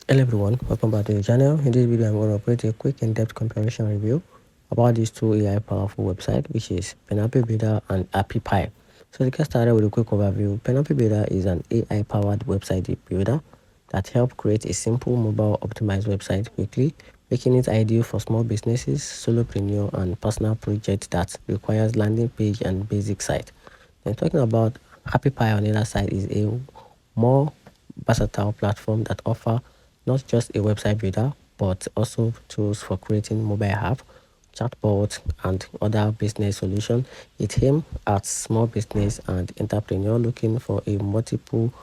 Hello everyone, welcome back to the channel. In this video, I'm going to create a quick in-depth comparison review about these two AI powerful websites, which is Palmpay and Appy. So to get started with a quick overview, Palmpay is an AI-powered website builder that helps create a simple mobile optimized website quickly, making it ideal for small businesses, solopreneur, and personal projects that requires landing page and basic site. Then talking about Appy on the other side is a more versatile platform that offer not just a website builder, but also tools for creating mobile app, chatbots, and other business solutions. It aims at small business and entrepreneur looking for a multiple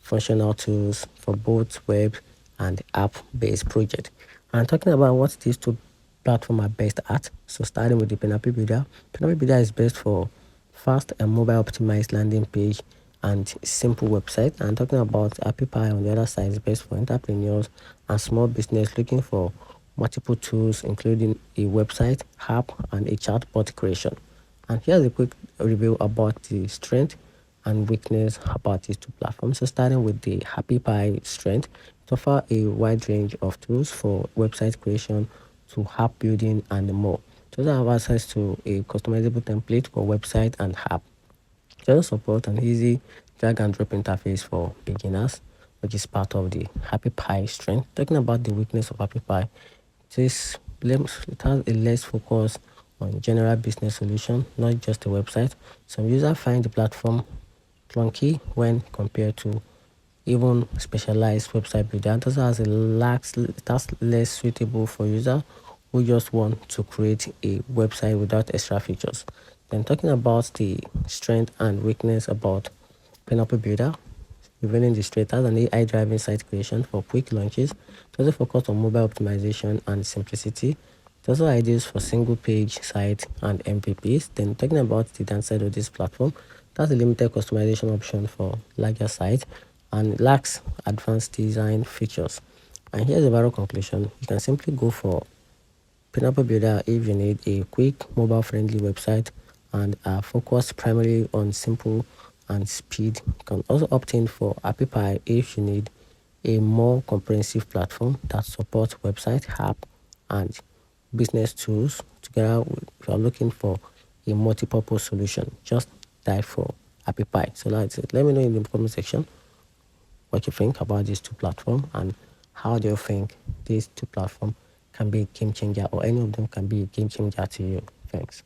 functional tools for both web and app-based project. And talking about what these two platforms are best at, so starting with the Palmpay is best for fast and mobile optimized landing page and simple website. And talking about Appy on the other side is best for entrepreneurs and small business looking for multiple tools, including a website, app, and a chatbot creation. And here's a quick review about the strength and weakness about these two platforms. So starting with the Appy strength, it offers a wide range of tools for website creation to app building and more. It also have access to a customizable template for website and app. It also support an easy drag and drop interface for beginners, which is part of the Appy strength. Talking about the weakness of Appy, it has a less focus on general business solution, not just a website. Some users find the platform clunky when compared to even specialized website builder. And also has a that's less suitable for users who just want to create a website without extra features. Then talking about the strength and weakness about Pineapple Builder, revealing the strength as an AI driven site creation for quick launches. It also focuses on mobile optimization and simplicity. It also ideal for single page site and MVPs. Then talking about the downside of this platform, that's a limited customization option for larger sites and lacks advanced design features. And here's a viral conclusion. You can simply go for Pineapple Builder if you need a quick mobile friendly website and are focused primarily on simple and speed. You can also opt in for Appy if you need a more comprehensive platform that supports website, app, and business tools. Together, if you are looking for a multi-purpose solution, just dive for Appy. So that's it. Let me know in the comment section what you think about these two platforms and how do you think these two platforms can be a game changer or any of them can be a game changer to you. Thanks.